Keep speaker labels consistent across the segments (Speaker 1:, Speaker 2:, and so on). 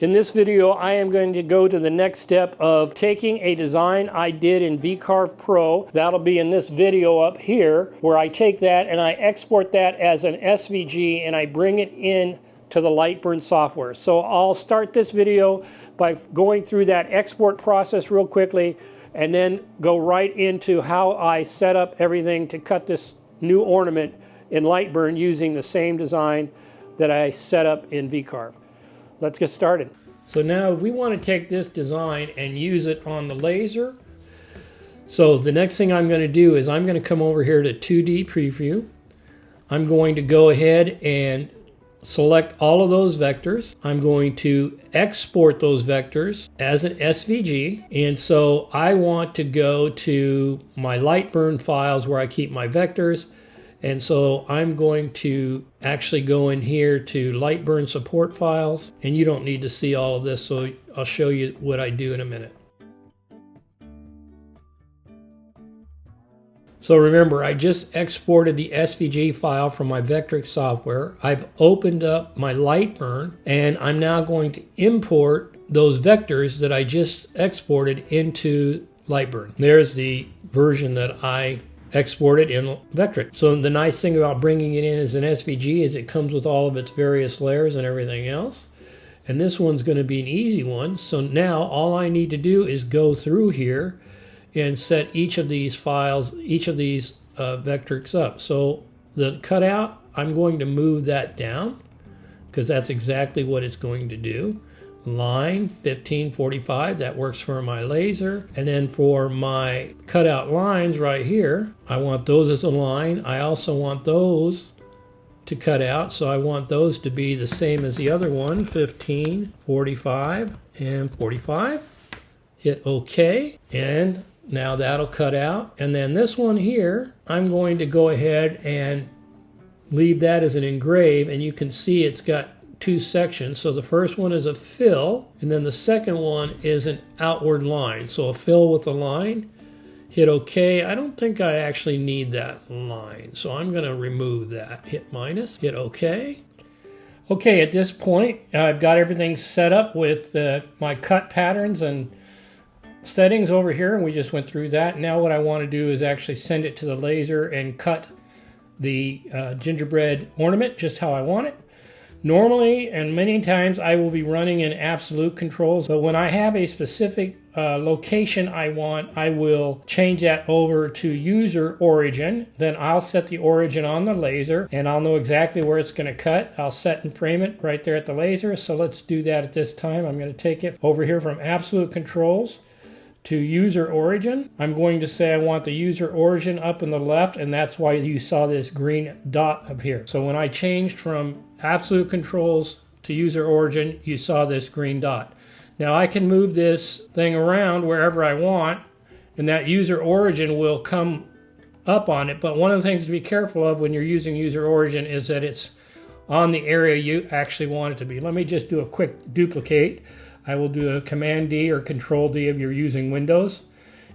Speaker 1: In this video, I am going to go to the next step of taking a design I did in vCarve Pro. That'll be in this video up here, where I take that and I export that as an SVG and I bring it in to the Lightburn software. So I'll start this video by going through that export process real quickly and then go right into how I set up everything to cut this new ornament in Lightburn using the same design that I set up in vCarve. Let's get started. So now if we want to take this design and use it on the laser, so the next thing I'm going to do is I'm going to come over here to 2D preview. I'm going to go ahead and select all of those vectors. I'm going to export those vectors as an SVG. And so I want to go to my Lightburn files where I keep my vectors. And so I'm going to actually go in here to Lightburn support files, and you don't need to see all of this, so I'll show you what I do in a minute. So remember, I just exported the SVG file from my Vectric software. I've opened up my Lightburn, and I'm now going to import those vectors that I just exported into Lightburn. There's the version that I exported in Vectric. So the nice thing about bringing it in as an SVG is it comes with all of its various layers and everything else. And this one's going to be an easy one. So now all I need to do is go through here and set each of these files, each of these Vectrics up. So the cutout, I'm going to move that down because that's exactly what it's going to do. Line 1545, that works for my laser. And then for my cutout lines right here, I want those as a line. I also want those to cut out, so I want those to be the same as the other one, 15, 45, and 45. Hit OK, and now that'll cut out. And then this one here, I'm going to go ahead and leave that as an engrave, and you can see it's got two sections. So the first one is a fill, and then the second one is an outward line. So a fill with a line. Hit OK. I don't think I actually need that line, so I'm going to remove that. Hit minus. Hit OK. Okay, at this point, I've got everything set up with my cut patterns and settings over here, and we just went through that. Now what I want to do is actually send it to the laser and cut the gingerbread ornament just how I want it. Normally, and many times, I will be running in absolute controls, but when I have a specific location I want, I will change that over to user origin. Then I'll set the origin on the laser, and I'll know exactly where it's going to cut. I'll set and frame it right there at the laser, so let's do that at this time. I'm going to take it over here from absolute controls to user origin. I'm going to say I want the user origin up in the left, and that's why you saw this green dot up here. So when I changed from absolute controls to user origin, you saw this green dot. Now I can move this thing around wherever I want, and that user origin will come up on it. But one of the things to be careful of when you're using user origin is that it's on the area you actually want it to be. Let me just do a quick duplicate. I will do a Command D or Control D if you're using Windows.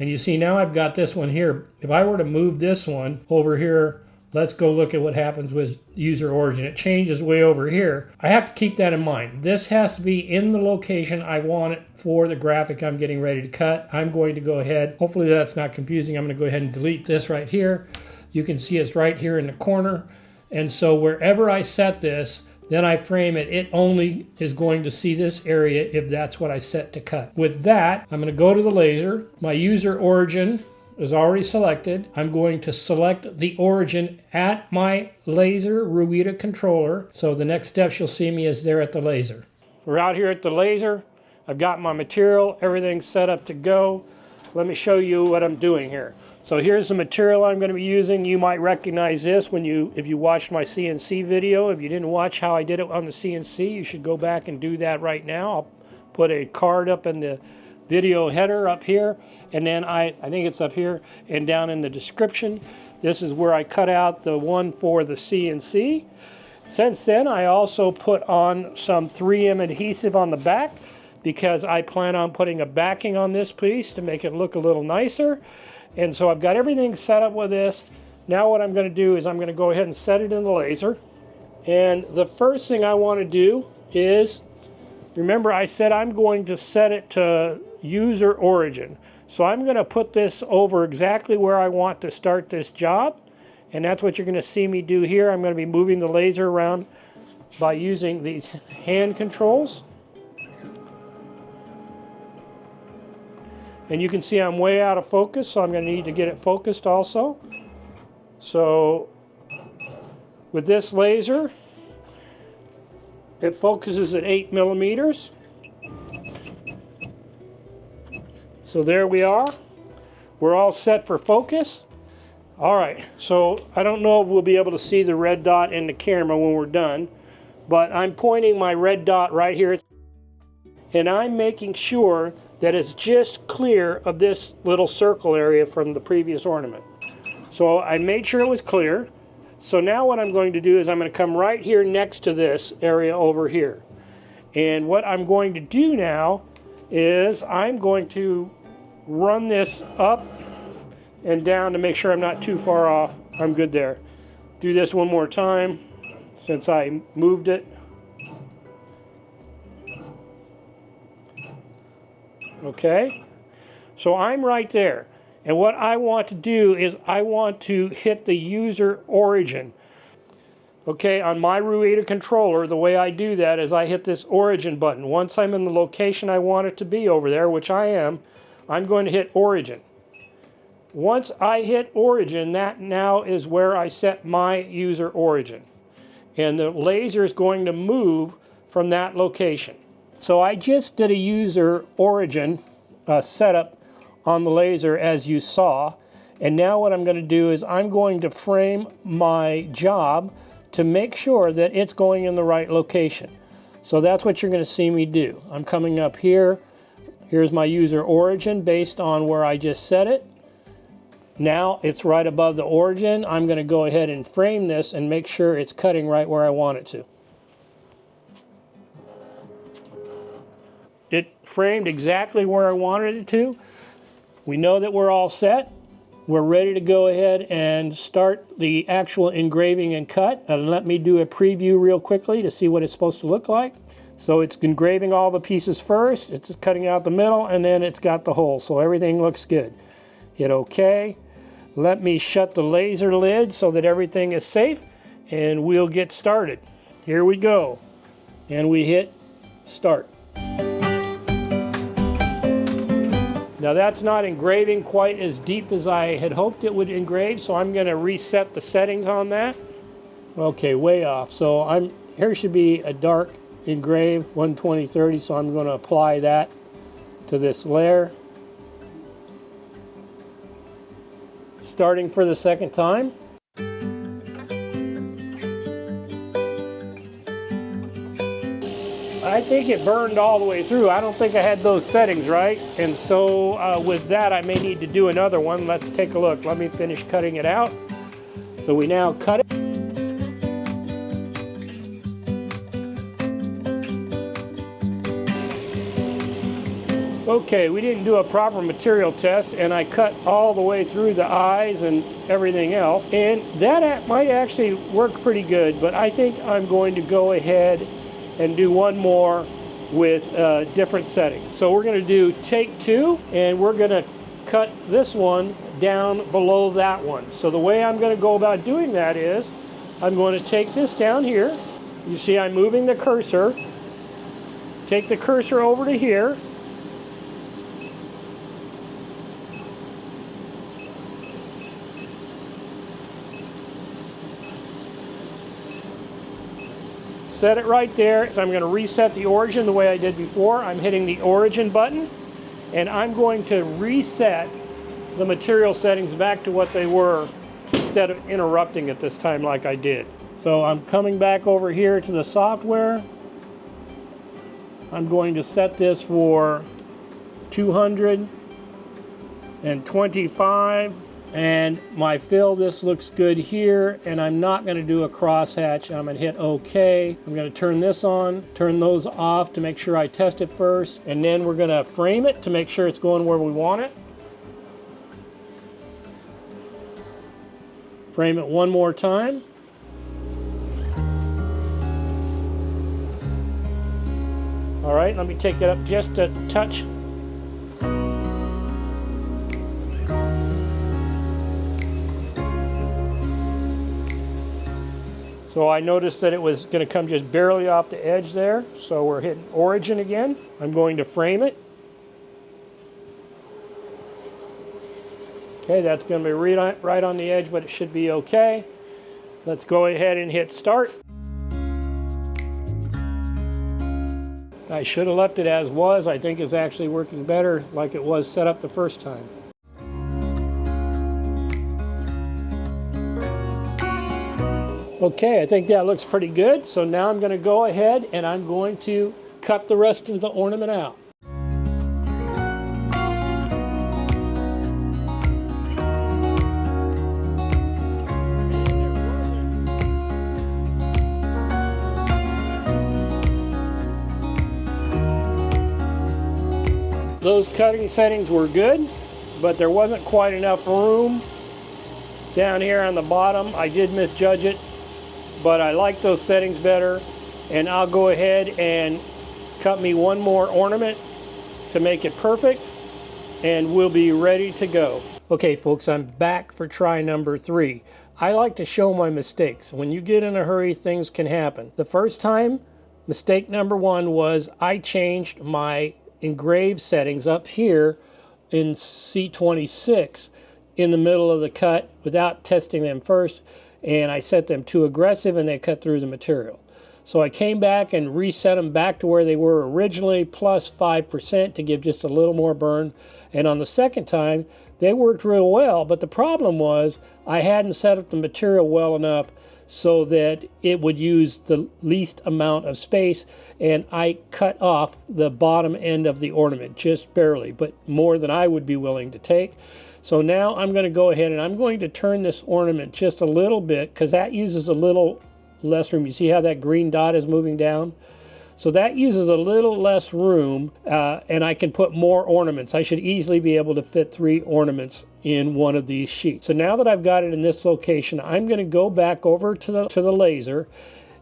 Speaker 1: And you see now I've got this one here. If I were to move this one over here, let's go look at what happens with user origin. It changes way over here. I have to keep that in mind. This has to be in the location I want it for the graphic I'm getting ready to cut. I'm going to go ahead, hopefully that's not confusing, I'm going to go ahead and delete this right here. You can see it's right here in the corner. And so wherever I set this, then I frame it, it only is going to see this area if that's what I set to cut. With that, I'm going to go to the laser. My user origin is already selected. I'm going to select the origin at my laser Ruida Controller. So the next steps you'll see me is there at the laser. We're out here at the laser. I've got my material, everything's set up to go. Let me show you what I'm doing here. So here's the material I'm going to be using. You might recognize this if you watched my CNC video. If you didn't watch how I did it on the CNC, you should go back and do that right now. I'll put a card up in the video header up here, and then I think it's up here and down in the description. This is where I cut out the one for the CNC. Since then, I also put on some 3M adhesive on the back because I plan on putting a backing on this piece to make it look a little nicer. And so I've got everything set up with this. Now what I'm going to do is I'm going to go ahead and set it in the laser. And the first thing I want to do is Remember, I said I'm going to set it to user origin. So I'm going to put this over exactly where I want to start this job. And that's what you're going to see me do here. I'm going to be moving the laser around by using these hand controls. And you can see I'm way out of focus, so I'm going to need to get it focused also. So with this laser, it focuses at 8 millimeters. So there we are. We're all set for focus. All right, so I don't know if we'll be able to see the red dot in the camera when we're done, but I'm pointing my red dot right here, and I'm making sure that it's just clear of this little circle area from the previous ornament. So I made sure it was clear. So now what I'm going to do is I'm going to come right here next to this area over here. And what I'm going to do now is I'm going to run this up and down to make sure I'm not too far off. I'm good there. Do this one more time since I moved it. Okay, so I'm right there. And what I want to do is I want to hit the user origin. Okay, on my Ruida controller, the way I do that is I hit this origin button. Once I'm in the location I want it to be over there, which I am, I'm going to hit origin. Once I hit origin, that now is where I set my user origin. And the laser is going to move from that location. So I just did a user origin setup on the laser as you saw. And now what I'm going to do is I'm going to frame my job to make sure that it's going in the right location. So that's what you're going to see me do. I'm coming up here. Here's my user origin based on where I just set it. Now it's right above the origin. I'm going to go ahead and frame this and make sure it's cutting right where I want it to. It framed exactly where I wanted it to. We know that we're all set. We're ready to go ahead and start the actual engraving and cut. Let me do a preview real quickly to see what it's supposed to look like. So it's engraving all the pieces first, it's cutting out the middle, and then it's got the hole. So everything looks good. Hit OK. Let me shut the laser lid so that everything is safe, and we'll get started. Here we go. And we hit start. Now that's not engraving quite as deep as I had hoped it would engrave, so I'm going to reset the settings on that. Okay, way off. So here should be a dark engrave 120/30, so I'm going to apply that to this layer. Starting for the second time. I think it burned all the way through. I don't think I had those settings right. And so with that, I may need to do another one. Let's take a look. Let me finish cutting it out. So we now cut it. Okay, we didn't do a proper material test, and I cut all the way through the eyes and everything else. And that might actually work pretty good, but I think I'm going to go ahead and do one more with different settings. So we're going to do take 2, and we're going to cut this one down below that one. So the way I'm going to go about doing that is I'm going to take this down here. You see I'm moving the cursor. Take the cursor over to here. Set it right there. So I'm going to reset the origin the way I did before. I'm hitting the origin button, and I'm going to reset the material settings back to what they were instead of interrupting it this time like I did. So I'm coming back over here to the software. I'm going to set this for 225. And my fill, this looks good here, and I'm not going to do a crosshatch. I'm going to hit OK. I'm going to turn this on, turn those off to make sure I test it first, and then we're going to frame it to make sure it's going where we want it. Frame it one more time. All right, let me take it up just a touch. So I noticed that it was going to come just barely off the edge there. So we're hitting origin again. I'm going to frame it. Okay, that's going to be right on the edge, but it should be okay. Let's go ahead and hit start. I should have left it as was. I think it's actually working better like it was set up the first time. Okay, I think that looks pretty good. So now I'm going to go ahead and I'm going to cut the rest of the ornament out. Those cutting settings were good, but there wasn't quite enough room down here on the bottom. I did misjudge it, but I like those settings better, and I'll go ahead and cut me one more ornament to make it perfect, and we'll be ready to go. Okay folks, I'm back for try number 3. I like to show my mistakes. When you get in a hurry, things can happen. The first time, mistake number 1 was I changed my engrave settings up here in C26 in the middle of the cut without testing them first, and I set them too aggressive and they cut through the material. So I came back and reset them back to where they were originally, plus 5% to give just a little more burn. And on the second time, they worked real well, but the problem was I hadn't set up the material well enough so that it would use the least amount of space, and I cut off the bottom end of the ornament just barely, but more than I would be willing to take. So now I'm going to go ahead and I'm going to turn this ornament just a little bit, because that uses a little less room. You see how that green dot is moving down? So that uses a little less room, and I can put more ornaments. I should easily be able to fit 3 ornaments in one of these sheets. So now that I've got it in this location, I'm going to go back over to the laser,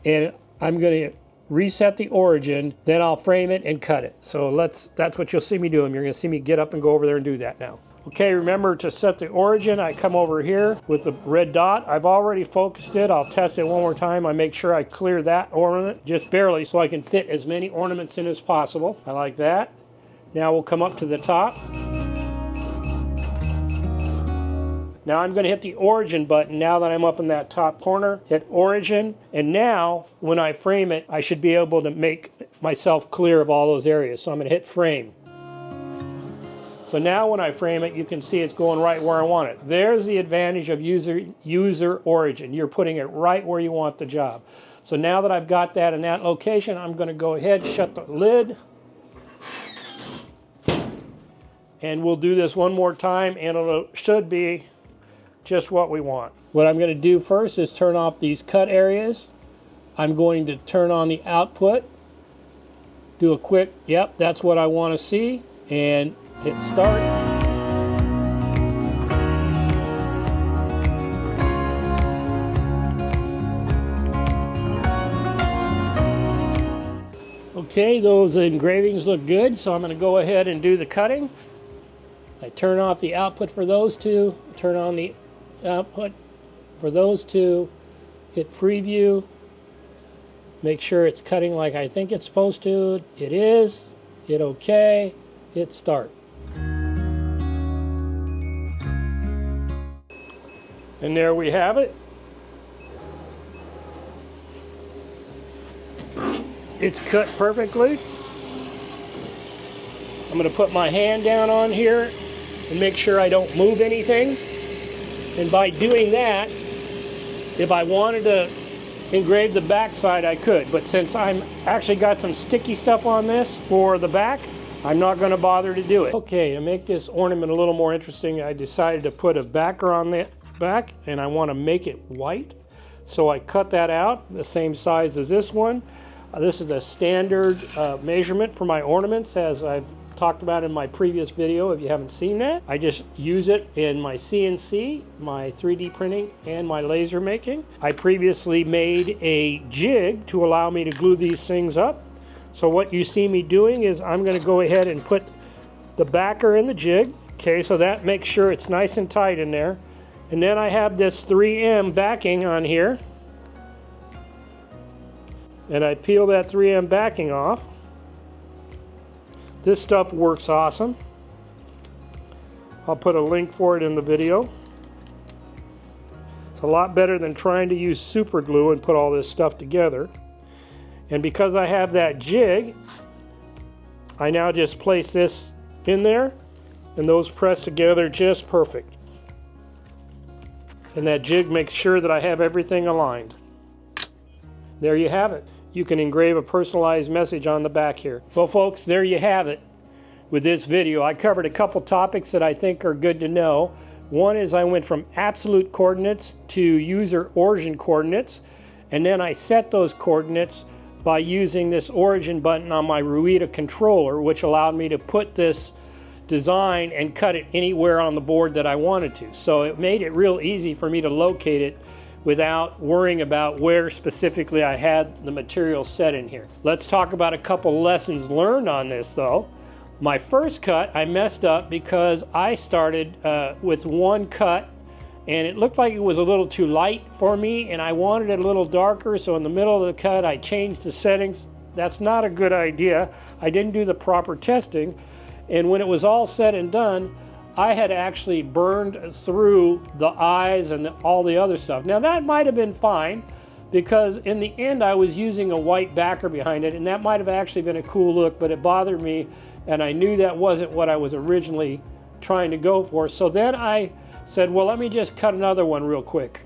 Speaker 1: and I'm going to reset the origin, then I'll frame it and cut it. So that's what you'll see me doing. You're going to see me get up and go over there and do that now. Okay, remember to set the origin. I come over here with the red dot. I've already focused it. I'll test it one more time. I make sure I clear that ornament just barely so I can fit as many ornaments in as possible. I like that. Now we'll come up to the top. Now I'm going to hit the origin button now that I'm up in that top corner. Hit origin, and now when I frame it, I should be able to make myself clear of all those areas. So I'm going to hit frame. So now when I frame it, you can see it's going right where I want it. There's the advantage of user origin. You're putting it right where you want the job. So now that I've got that in that location, I'm going to go ahead, shut the lid. And we'll do this one more time, and it should be just what we want. What I'm going to do first is turn off these cut areas. I'm going to turn on the output. Do a quick, yep, that's what I want to see. And hit start. Okay, those engravings look good, so I'm going to go ahead and do the cutting. I turn off the output for those two, turn on the output for those two, hit preview, make sure it's cutting like I think it's supposed to. It is. Hit OK, hit start. And there we have it. It's cut perfectly. I'm going to put my hand down on here and make sure I don't move anything. And by doing that, if I wanted to engrave the back side, I could. But since I'm actually got some sticky stuff on this for the back, I'm not going to bother to do it. Okay, to make this ornament a little more interesting, I decided to put a backer on the back, and I want to make it white. So I cut that out, the same size as this one. This is a standard measurement for my ornaments, as I've talked about in my previous video. If you haven't seen that, I just use it in my CNC, my 3D printing, and my laser making. I previously made a jig to allow me to glue these things up. So what you see me doing is I'm going to go ahead and put the backer in the jig. Okay, so that makes sure it's nice and tight in there. And then I have this 3M backing on here. And I peel that 3M backing off. This stuff works awesome. I'll put a link for it in the video. It's a lot better than trying to use super glue and put all this stuff together. And because I have that jig, I now just place this in there, and those press together just perfect. And that jig makes sure that I have everything aligned. There you have it. You can engrave a personalized message on the back here. Well folks, there you have it with this video. I covered a couple topics that I think are good to know. One is I went from absolute coordinates to user origin coordinates, and then I set those coordinates by using this origin button on my Ruida controller, which allowed me to put this design and cut it anywhere on the board that I wanted to. So it made it real easy for me to locate it without worrying about where specifically I had the material set in here. Let's talk about a couple lessons learned on this though. My first cut I messed up because I started with one cut, and it looked like it was a little too light for me, and I wanted it a little darker, so in the middle of the cut I changed the settings. That's not a good idea. I didn't do the proper testing, and when it was all said and done, I had actually burned through the eyes and all the other stuff. Now that might have been fine, because in the end I was using a white backer behind it, and that might have actually been a cool look, but it bothered me, and I knew that wasn't what I was originally trying to go for. So then I said, well, let me just cut another one real quick.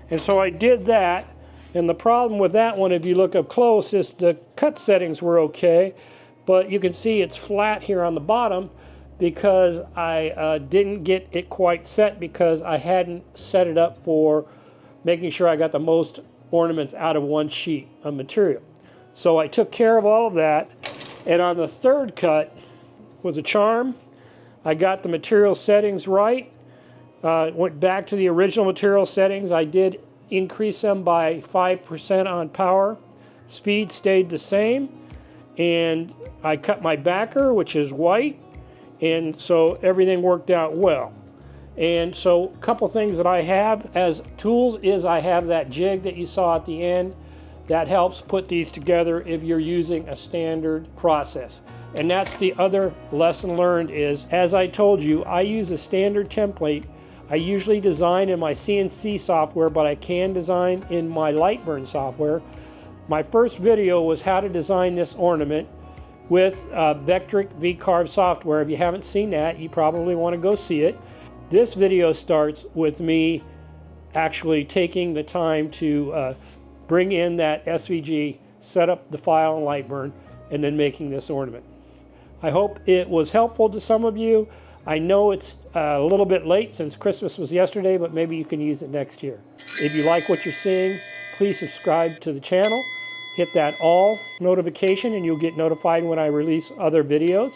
Speaker 1: And so I did that, and the problem with that one, if you look up close, is the cut settings were okay, but you can see it's flat here on the bottom because I didn't get it quite set because I hadn't set it up for making sure I got the most ornaments out of one sheet of material. So I took care of all of that, and on the third cut was a charm. I got the material settings right. Went back to the original material settings. I did increase them by 5% on power. Speed stayed the same. And I cut my backer, which is white. And so everything worked out well. And so a couple things that I have as tools is I have that jig that you saw at the end. That helps put these together if you're using a standard process. And that's the other lesson learned is, as I told you, I use a standard template. I usually design in my CNC software, but I can design in my Lightburn software. My first video was how to design this ornament with Vectric vCarve software. If you haven't seen that, you probably want to go see it. This video starts with me actually taking the time to bring in that SVG, set up the file in Lightburn, and then making this ornament. I hope it was helpful to some of you. I know it's a little bit late since Christmas was yesterday, but maybe you can use it next year. If you like what you're seeing, please subscribe to the channel. Hit that all notification and you'll get notified when I release other videos.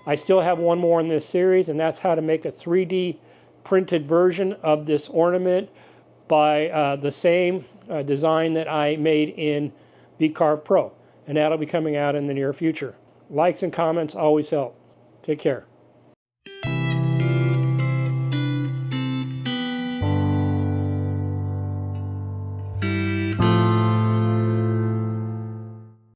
Speaker 1: I still have one more in this series, and that's how to make a 3D printed version of this ornament by the same design that I made in vCarve Pro. And that'll be coming out in the near future. Likes and comments always help. Take care.